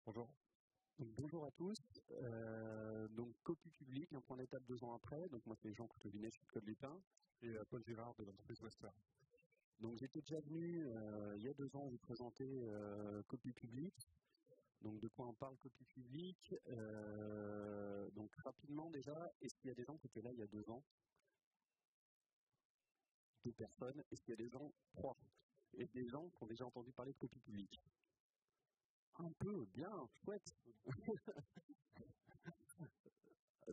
Bonjour. Donc, bonjour à tous. Donc copie publique, un point d'étape 2 ans après. Donc moi c'est Jean Coutelinet, je suis de Code Lutin. Et Paul Girard de l'entreprise Western. Donc j'étais déjà venu il y a 2 ans vous présenter copie publique. Donc de quoi on parle copie publique. Donc rapidement déjà, est-ce qu'il y a des gens qui étaient là il y a 2 ans? 2 personnes. Est-ce qu'il y a des gens? 3. Et des gens qui ont déjà entendu parler de copie publique? Un peu, bien, chouette.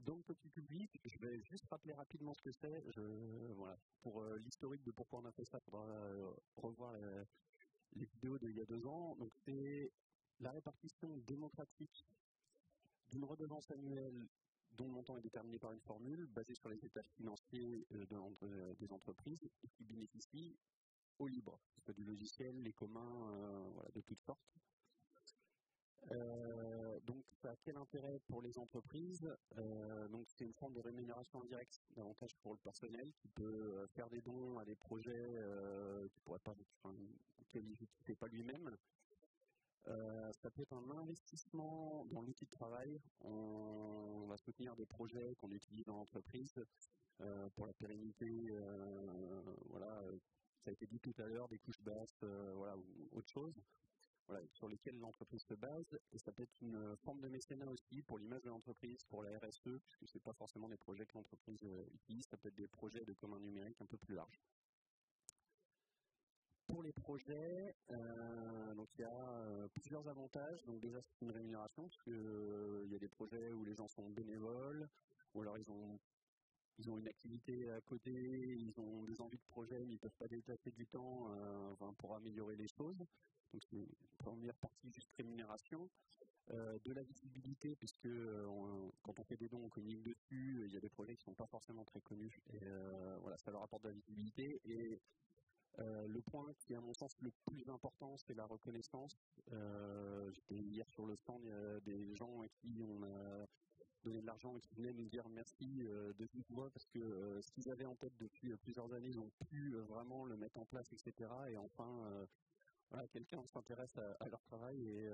Donc, copie publique, je vais juste rappeler rapidement ce que c'est. Voilà. Pour l'historique de pourquoi on a fait ça, il faudra revoir les vidéos d'il y a 2 ans. Donc, c'est la répartition démocratique d'une redevance annuelle dont le montant est déterminé par une formule basée sur les états financiers des entreprises et qui bénéficie au libre, que ce soit du logiciel, les communs, voilà, de toutes sortes. Donc, ça a quel intérêt pour les entreprises? Donc, c'est une forme de rémunération indirecte, davantage pour le personnel qui peut faire des dons à des projets qui pourraient pas, auxquels il ne fait pas lui-même. Ça peut être un investissement dans l'outil de travail. On va soutenir des projets qu'on utilise dans l'entreprise pour la pérennité. Voilà, ça a été dit tout à l'heure, des couches basses, voilà, ou autre chose. Voilà, sur lesquels l'entreprise se base, et ça peut être une forme de mécénat aussi pour l'image de l'entreprise, pour la RSE, puisque ce n'est pas forcément des projets que l'entreprise utilise, ça peut être des projets de commun numérique un peu plus larges. Pour les projets, donc il y a plusieurs avantages. Donc déjà c'est une rémunération, parce qu'il y a des projets où les gens sont bénévoles, ou alors ils ont une activité à côté, ils ont des envies de projet, mais ils ne peuvent pas déplacer du temps pour améliorer les choses. Donc c'est une première partie juste rémunération. De la visibilité, puisque quand on fait des dons, on communique dessus, il y a des projets qui ne sont pas forcément très connus, et voilà, ça leur apporte de la visibilité. Et le point qui est à mon sens le plus important, c'est la reconnaissance. J'étais hier sur le stand, il y a des gens à qui on a donné de l'argent et qui venaient nous dire merci de vive voix, parce que ce qu'ils avaient en tête depuis plusieurs années, ils ont pu vraiment le mettre en place, etc. Et enfin, voilà, quelqu'un s'intéresse à leur travail, et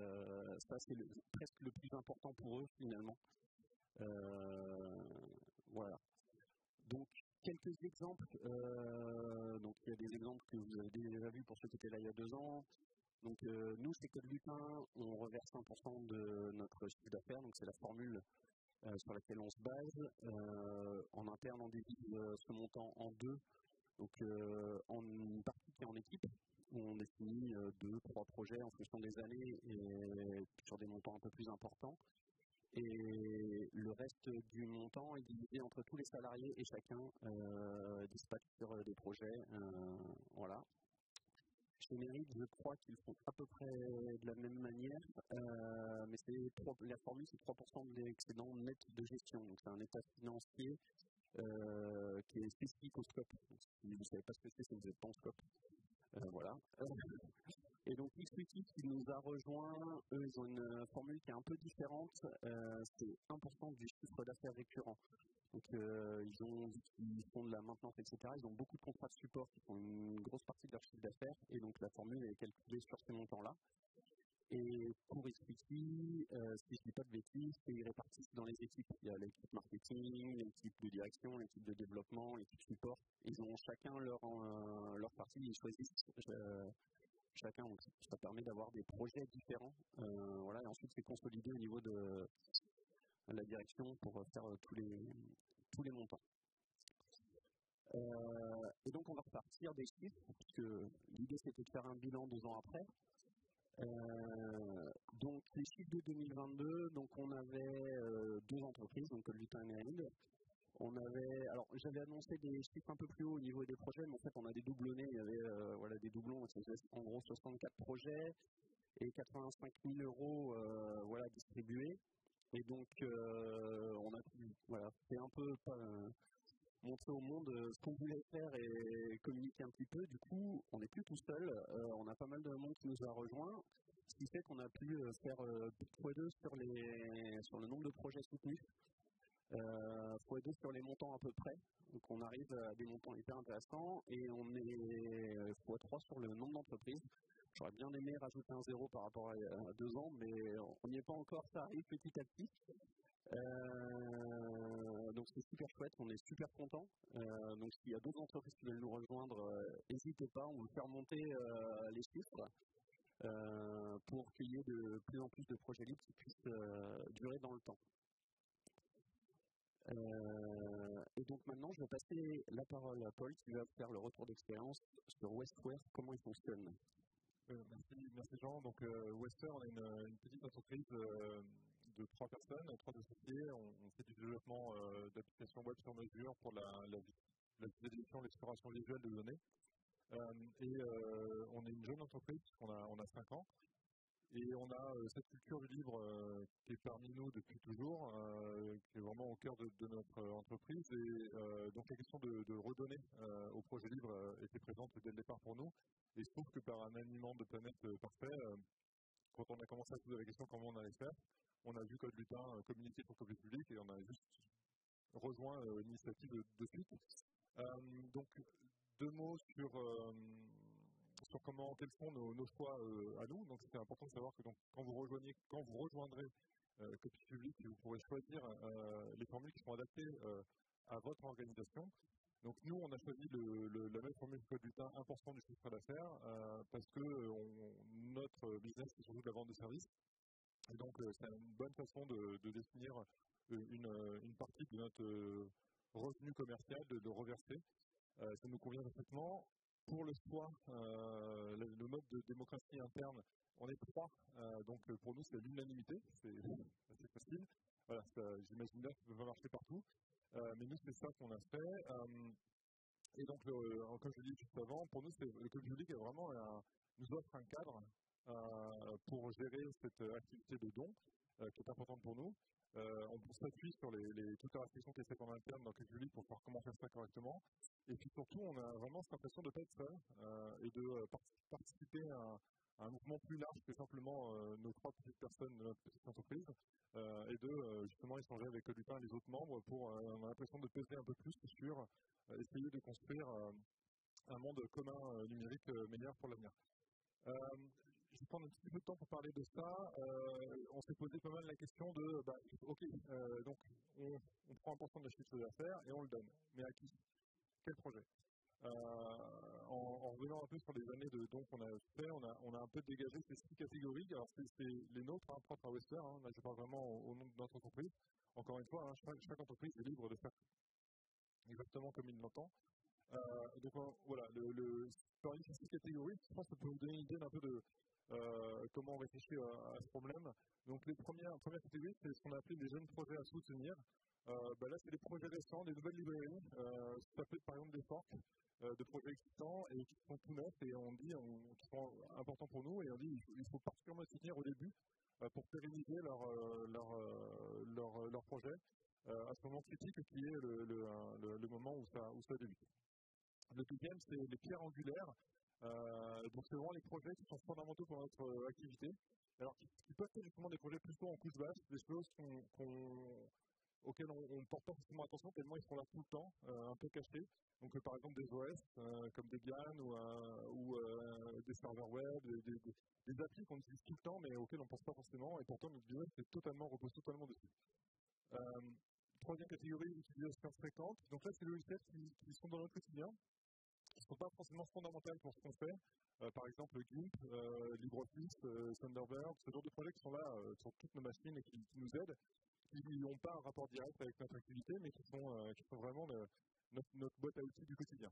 ça c'est presque le plus important pour eux finalement. Voilà. Donc quelques exemples. Donc il y a des exemples que vous avez déjà vus pour ceux qui étaient là il y a 2 ans. Donc nous chez Code Lutin, on reverse 1% de notre chiffre d'affaires, donc c'est la formule sur laquelle on se base. En interne, on divise ce montant en 2. Donc en une partie qui est en équipe, où on définit 2-3 projets en fonction des années et sur des montants un peu plus importants. Et le reste du montant est divisé entre tous les salariés et chacun dispatche sur des projets. Voilà. Chez Merit, je crois qu'ils font à peu près de la même manière, mais la formule, c'est 3% de l'excédent net de gestion. Donc c'est un état financier qui est spécifique au scope. Donc, si vous ne savez pas ce que c'est, vous n'êtes pas en scope. Voilà. Et donc XQT qui nous a rejoint, eux, ils ont une formule qui est un peu différente. C'est 1% du chiffre d'affaires récurrent. Donc ils font de la maintenance, etc. Ils ont beaucoup de contrats de support qui font une grosse partie de leur chiffre d'affaires. Et donc la formule est calculée sur ces montants-là. Et pour XQT, si je ne dis pas de bêtises, ils répartissent dans les équipes. Il y a l'équipe marketing, l'équipe de direction, l'équipe de développement, l'équipe support. Ils ont chacun leur partie, ils choisissent chacun. Donc ça permet d'avoir des projets différents. Voilà, et ensuite c'est consolidé au niveau de la direction pour faire tous les montants. Et donc on va repartir des chiffres, puisque l'idée c'était de faire un bilan 2 ans après. Donc les chiffres de 2022, donc on avait 2 entreprises, donc Code Lutin et Merit. Alors j'avais annoncé des chiffres un peu plus hauts au niveau des projets, mais en fait on a des doublonnés, il y avait voilà, des doublons, en gros 64 projets et 85 000 euros voilà, distribués. Et donc on a pu fait un peu montrer au monde ce qu'on voulait faire et communiquer un petit peu. Du coup, on n'est plus tout seul, on a pas mal de monde qui nous a rejoints, ce qui fait qu'on a pu faire x2 sur le nombre de projets soutenus, x2 sur les montants à peu près. Donc on arrive à des montants hyper intéressants, et on est x3 sur le nombre d'entreprises. J'aurais bien aimé rajouter un 0 par rapport à 2 ans, mais on n'y est pas encore, ça arrive petit à petit. Donc c'est super chouette, on est super contents. Donc s'il y a d'autres entreprises qui veulent nous rejoindre, n'hésitez pas, on va faire monter les chiffres pour qu'il y ait de plus en plus de projets libres qui puissent durer dans le temps. Et donc maintenant, je vais passer la parole à Paul qui va faire le retour d'expérience sur Westware, comment il fonctionne. Merci Jean. Donc Westware, on est une petite entreprise de 3 personnes, 3 associés. On fait du développement d'applications web sur mesure pour la visualisation, l'exploration visuelle de données. On est une jeune entreprise, on a 5 ans. Et on a cette culture du livre qui est parmi nous depuis toujours, qui est vraiment au cœur de notre entreprise. Et donc la question de redonner au projet livre était présente dès le départ pour nous. Et il se trouve que par un alignement de planète parfait, quand on a commencé à se poser la question comment on allait faire, on a vu Code Lutin communiquer sur Copie Publique et on a juste rejoint l'initiative de suite. Donc 2 mots sur quels sont nos choix à nous. Donc c'est important de savoir que quand vous rejoindrez Copie Publique, vous pourrez choisir les formules qui sont adaptées à votre organisation. Donc nous, on a choisi la même formule que Code Lutin, 1% du chiffre d'affaires, parce que notre business c'est surtout de la vente de services. Et donc c'est une bonne façon de définir une partie de notre revenu commercial, de le reverser. Ça nous convient parfaitement. Pour le choix, le mode de démocratie interne, on est 3, donc pour nous c'est l'unanimité, c'est assez facile. Voilà, j'imagine bien que ça ne peut pas marcher partout, mais nous c'est ça qu'on a fait. Et donc, comme je l'ai dit juste avant, pour nous, le Code Public nous offre un cadre pour gérer cette activité de don qui est importante pour nous. On s'appuie sur toutes les réflexions qui sont faites en interne dans le Code Public pour savoir comment faire ça correctement. Et puis surtout, on a vraiment cette impression de ne pas être seul et de participer à un mouvement plus large que simplement nos 3 petites personnes de notre petite entreprise et de justement échanger avec Code Lutin et les autres membres pour, on a l'impression de peser un peu plus sur essayer de construire un monde commun numérique meilleur pour l'avenir. Je vais prendre un petit peu de temps pour parler de ça. On s'est posé pas mal la question de, donc on prend 1% de la chiffre d'affaires et on le donne. Mais à qui? Quel projet? En revenant un peu sur les années de dons qu'on a fait, on a un peu dégagé ces 6 catégories. Alors c'est les nôtres, propres à Westware. Là je parle vraiment au nom de notre entreprise. Encore une fois, chaque entreprise est libre de faire exactement comme il l'entend. Donc voilà, parmi ces 6 catégories, je pense que ça peut vous donner une idée d'un peu de comment on réfléchit à ce problème. Donc les premières catégories, c'est ce qu'on a appelé les jeunes projets à soutenir. Là, c'est des projets récents, des nouvelles librairies. Ça peut être par exemple des forks de projets existants et qui sont tout neufs et on dit qui sont importants pour nous et on dit il faut particulièrement les soutenir au début pour pérenniser leur projet à ce moment critique qui est le moment où ça débute. Le deuxième, c'est les pierres angulaires. Donc c'est vraiment les projets qui sont fondamentaux pour notre activité. Alors qui peuvent être justement des projets plutôt en couche basse, des choses auxquels on ne porte pas forcément attention tellement ils sont là tout le temps, un peu cachés. Donc par exemple des OS comme Debian ou des serveurs web, des applis qu'on utilise tout le temps mais auxquels on ne pense pas forcément et pourtant notre business repose totalement dessus. Troisième catégorie, l'utilisation fréquente. Donc là c'est les logiciels qui sont dans notre quotidien, qui ne sont pas forcément fondamentales pour ce qu'on fait. Par exemple GIMP, LibreOffice, Thunderbird, ce genre de projets qui sont là sur toutes nos machines et qui nous aident, qui n'ont pas un rapport direct avec notre activité, mais qui sont vraiment notre boîte à outils du quotidien.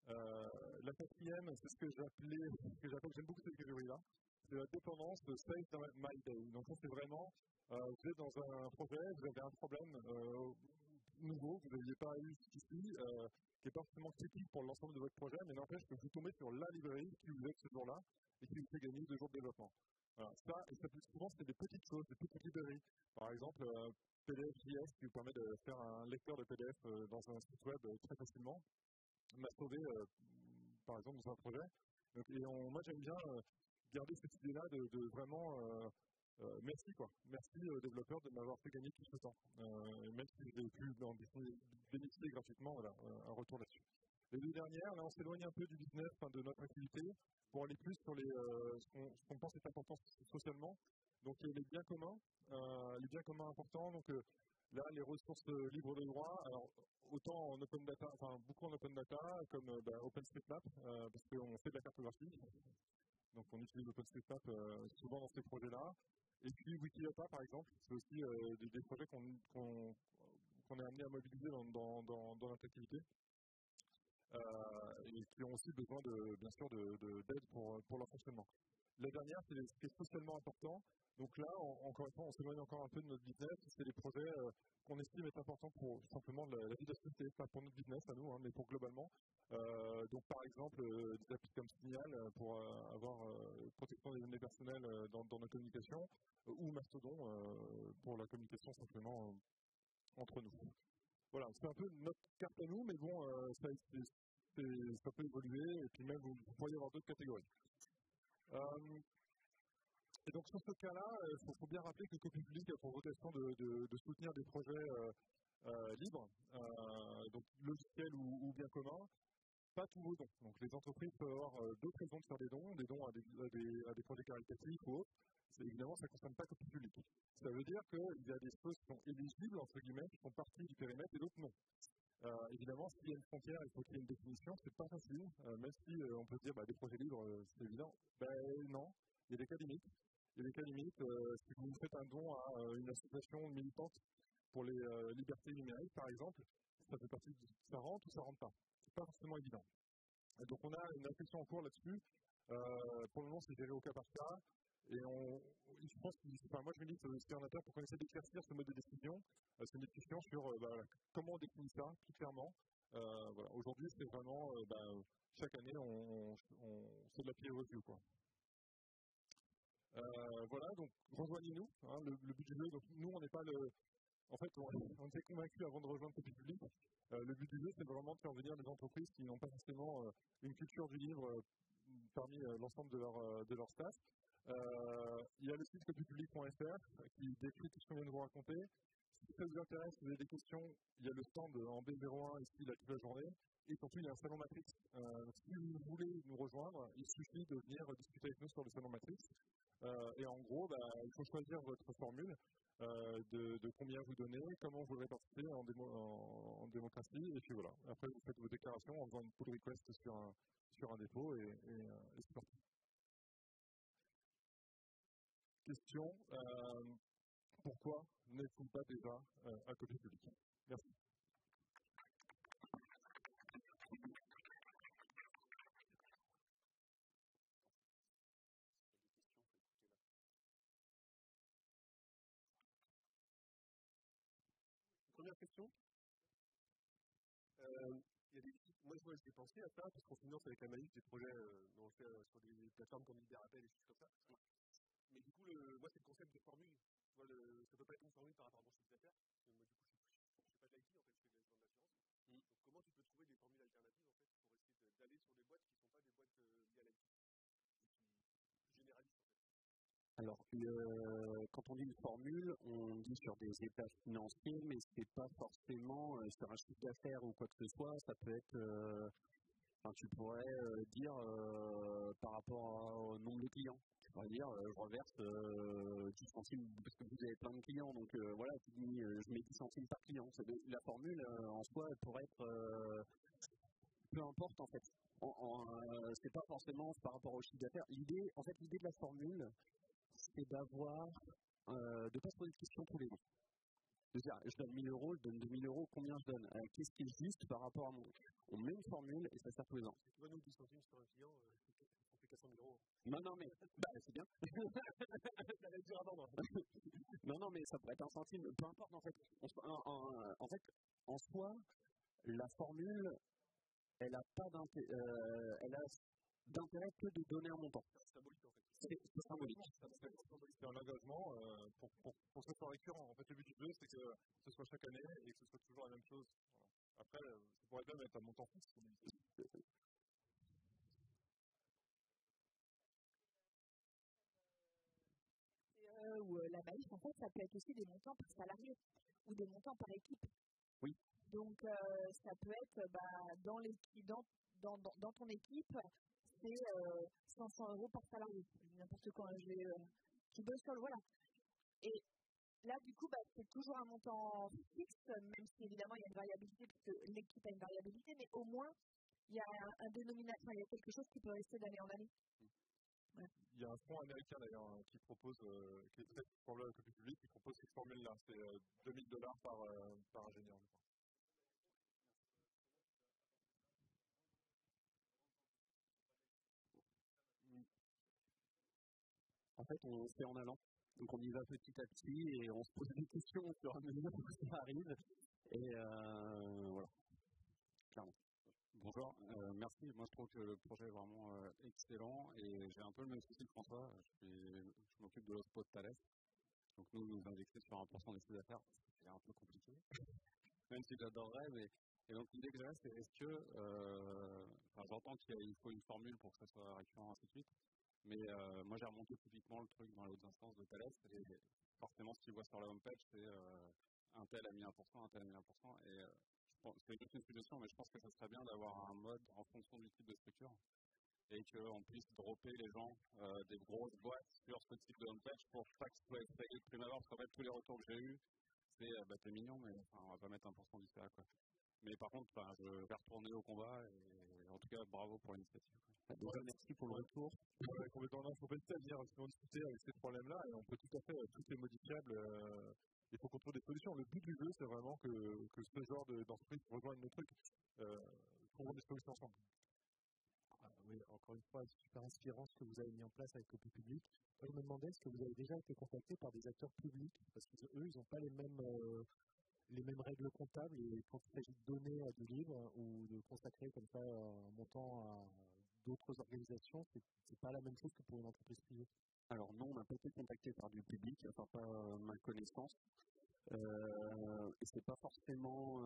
La quatrième, c'est ce que j'aime beaucoup cette catégorie-là, c'est la dépendance de Save My Day. Donc ça c'est vraiment, vous êtes dans un projet, vous avez un problème nouveau, vous n'aviez pas eu jusqu'ici, qui n'est pas forcément critique pour l'ensemble de votre projet, mais n'empêche que vous tombez sur la librairie qui vous aide ce jour-là et qui vous fait gagner 2 jours de développement. Voilà, ça souvent c'est des petites choses, des petites librairies. Par exemple, PDF.js qui vous permet de faire un lecteur de PDF dans un site web très facilement, m'a sauvé par exemple dans un projet. Donc, moi j'aime bien garder cette idée-là de vraiment merci quoi. Merci aux développeurs de m'avoir fait gagner tout ce temps. Même si j'ai pu bénéficier gratuitement, voilà, un retour là-dessus. Les deux dernières, là, on s'éloigne un peu du business, de notre activité, pour aller plus sur ce qu'on pense est important socialement. Donc, il y a les biens communs importants. Donc, là, les ressources libres de droit, alors, autant en open data, beaucoup en open data, comme OpenStreetMap, parce qu'on fait de la cartographie. Donc, on utilise OpenStreetMap souvent dans ces projets-là. Et puis, Wikidata, par exemple, c'est aussi des projets qu'on est amené à mobiliser dans notre activité. Et qui ont aussi besoin bien sûr d'aide pour leur fonctionnement. La dernière, c'est ce qui est socialement important. Donc là, encore une fois, on s'éloigne encore un peu de notre business. C'est des projets qu'on estime être importants pour simplement la vie de la société, pas pour notre business à nous, mais pour globalement. Donc par exemple, des applis comme Signal pour avoir protection des données personnelles dans nos communications, ou Mastodon pour la communication simplement entre nous. Voilà, c'est un peu notre carte à nous, mais bon, ça peut évoluer, et puis même vous pourriez avoir d'autres catégories. Et donc sur ce cas-là, il faut bien rappeler que le copie public a pour vocation de soutenir des projets libres, donc logiciels ou bien communs, pas tous vos dons. Donc les entreprises peuvent avoir d'autres raisons de faire des dons à des projets caritatifs ou autres. Évidemment, ça ne concerne pas copie publique. Ça veut dire qu'il y a des choses qui sont éligibles, entre guillemets, qui font partie du périmètre et d'autres non. Évidemment, s'il y a une frontière, il faut qu'il y ait une définition, c'est pas facile, même si on peut se dire des projets libres, c'est évident. Non, il y a des cas limites. Si vous faites un don à une association militante pour les libertés numériques, par exemple, ça rentre ou ça rentre pas. C'est pas forcément évident. Et donc on a une réflexion en cours là-dessus. Pour le moment, c'est géré au cas par cas. Et je pense moi je me dis que c'est en interne pour qu'on essaie d'éclaircir ce mode de décision, c'est une discussion sur comment on définit ça plus clairement. Voilà. Aujourd'hui, c'est vraiment chaque année on fait de la peer review, quoi. Voilà, donc rejoignez-nous. Le but du jeu, donc nous on n'est pas en fait, on était convaincus avant de rejoindre Copie Publique. Le but du jeu, c'est vraiment de faire venir des entreprises qui n'ont pas forcément une culture du livre parmi l'ensemble de leur staff. Il y a le site copiepublic.fr qui décrit tout ce qu'on vient de vous raconter. Si ça vous intéresse, si vous avez des questions, il y a le stand en B01 ici toute la journée. Et surtout, il y a un salon Matrix. Si vous voulez nous rejoindre, il suffit de venir discuter avec nous sur le salon Matrix. Et en gros, il faut choisir votre formule de combien vous donnez, comment vous le répartissez en démocratie. Et puis voilà. Après, vous faites vos déclarations en faisant une pull request sur un dépôt et c'est parti. Question, pourquoi n'êtes-vous pas déjà à Copie Publique? Merci. Première question. Moi, j'ai pensé à ça parce qu'on finance avec Amaïs des projets sur des plateformes comme Libérappel et des choses comme ça. Mais du coup, moi, c'est le concept de formule. Ça ne peut pas être une formule par rapport à mon chiffre d'affaires. Moi, du coup, je ne fais pas de l'IT, en fait, je fais de l'assurance. Donc, comment tu peux trouver des formules alternatives, en fait, pour essayer d'aller sur des boîtes qui ne sont pas des boîtes liées à l'IT, plus généralistes, en fait? Alors, quand on dit une formule, on dit sur des états financiers, mais ce n'est pas forcément sur un chiffre d'affaires ou quoi que ce soit. Ça peut être, tu pourrais dire par rapport au nombre de clients. Tu pourrais dire, je reverse 10 centimes parce que vous avez plein de clients. Donc voilà, tu dis, je mets 10 centimes par client. La formule, en soi, elle pourrait être peu importe, en fait. C'est pas forcément par rapport au chiffre d'affaires. L'idée de la formule, c'est d'avoir, de ne pas se poser de questions tous les mois. De dire, je donne 1000 euros, je donne 2000 euros, combien je donne? Qu'est-ce qui est juste par rapport à mon... On met une formule et ça sert tous les ans. Tu vois, nous, 10 centimes sur un client, on fait 400 000 euros. Non, mais c'est bien. Ça va être dur à vendre. Non, mais ça pourrait être un centime, peu importe, en fait. En soi, la formule, elle a pas d'intérêt que de donner un montant. C'est symbolique, en fait. C'est symbolique. C'est un engagement pour que ce soit récurrent. En fait, le but du jeu, c'est que ce soit chaque année et que ce soit toujours la même chose. Voilà. Après, ça pourrait même être un montant fixe. Ou la maïs, en fait, ça peut être aussi des montants par salarié ou des montants par équipe. Oui. Donc, ça peut être dans ton équipe, c'est 500 € par salarié. N'importe quoi, qui bosse sur le. Voilà. Et là, du coup, c'est toujours un montant fixe, même si évidemment il y a une variabilité, parce que l'équipe a une variabilité, mais au moins, il y a un dénominateur, il y a quelque chose qui peut rester d'année en année. Ouais. Il y a un fonds américain d'ailleurs qui propose, qui est très formulaire avec le public, qui propose cette formule-là. C'est $2000 par ingénieur. En fait, on fait en allant. Donc on y va petit à petit et on se pose des questions au fur et à mesure que ça arrive. Et voilà, clairement. Bonjour, merci. Moi je trouve que le projet est vraiment excellent et j'ai un peu le même souci que François. Je m'occupe de l'OSPO de Thales. Donc nous indexer sur 1% des chiffres d'affaires, c'est un peu compliqué. Même si j'adorerais, mais. Et donc l'idée que j'ai, c'est est-ce que. J'entends qu'il faut une formule pour que ça soit récurrent, ainsi de suite. Mais moi j'ai remonté typiquement le truc dans les autres instances de Thales. Et forcément, ce qu'ils voient sur la homepage, c'est un tel a mis 1%, un tel a mis 1%. Et c'est juste une suggestion, mais je pense que ça serait bien d'avoir un mode en fonction du type de structure et qu'on puisse dropper les gens des grosses boîtes sur ce type de homepage pour pas que ce soit effrayé de prime abord, parce qu'en fait tous les retours que j'ai eus, c'est t'es mignon, mais on va pas mettre 1% du CA, quoi. Mais par contre, je vais retourner au combat et en tout cas, bravo pour l'initiative. Déjà, merci pour le retour. Complètement, il faut pas hésiter à venir discuter avec ces problèmes-là et on peut tout à fait, tout est modifiable. Il faut qu'on trouve des solutions. Le but du jeu, c'est vraiment que ce genre d'entreprise rejoigne nos trucs, trouvons des solutions ensemble. Oui, encore une fois, c'est super inspirant ce que vous avez mis en place avec Copie Publique. Je me demandais, est-ce que vous avez déjà été contacté par des acteurs publics? Parce qu'eux, ils n'ont pas les mêmes règles comptables, et quand il s'agit de donner à du livre ou de consacrer comme ça un montant à d'autres organisations, c'est pas la même chose que pour une entreprise privée. Alors non, on n'a pas été contacté par du public, enfin pas ma connaissance. Et c'est pas forcément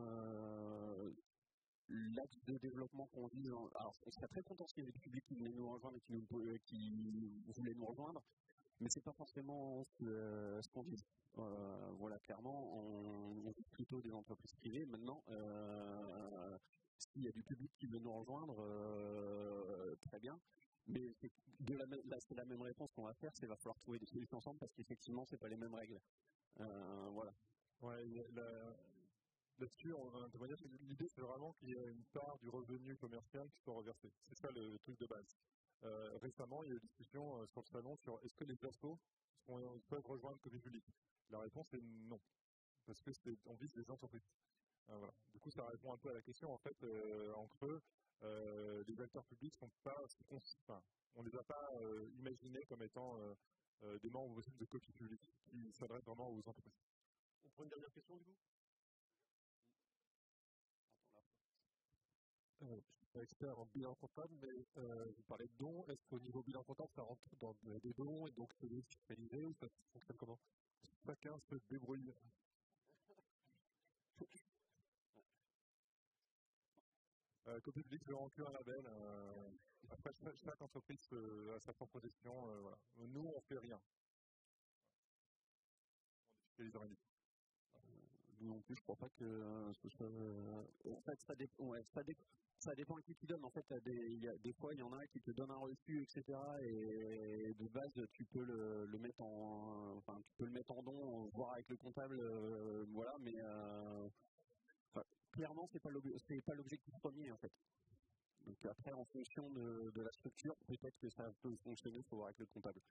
l'axe de développement qu'on vise. Alors on serait très content s'il y avait du public qui venait nous rejoindre et qui voulait nous rejoindre, mais c'est pas forcément ce qu'on vise. Voilà, clairement, on vise plutôt des entreprises privées. Maintenant, s'il y a du public qui veut nous rejoindre, très bien. Mais c'est la même réponse qu'on va faire, c'est qu'il va falloir trouver des solutions ensemble parce qu'effectivement, c'est pas les mêmes règles. Voilà. Ouais, là-dessus, l'idée, c'est vraiment qu'il y ait une part du revenu commercial qui soit reversée. C'est ça le truc de base. Récemment, il y a eu une discussion sur le salon sur est-ce que les assos peuvent rejoindre Copie Publique. La réponse est non, parce que on vise les entreprises. Voilà. Du coup, ça répond un peu à la question. En fait, entre eux, les acteurs publics sont pas, on les a pas imaginés comme étant des membres possibles de Copie Publique qui s'adressent vraiment aux entreprises. On prend une dernière question du coup. Je ne suis pas expert en bilan comptable, mais vous parlez de dons. Est-ce qu'au niveau bilan comptable, ça rentre dans des dons et donc c'est fiscalisé ou ça fonctionne comment? Chacun se débrouille. Copie Publique, je rends un label. Après, chaque entreprise a sa propre gestion. Voilà. Nous, on ne fait rien. On fiscalise rien. Non plus, je crois pas que ce soit. En fait, ça dépend à qui donne. En fait, des fois, il y en a qui te donnent un reçu, etc. Et de base, tu peux le mettre en don, voir avec le comptable, voilà. Mais clairement, c'est pas l'objectif premier, en fait. Donc après, en fonction de la structure, peut-être que ça peut fonctionner, il faut voir avec le comptable.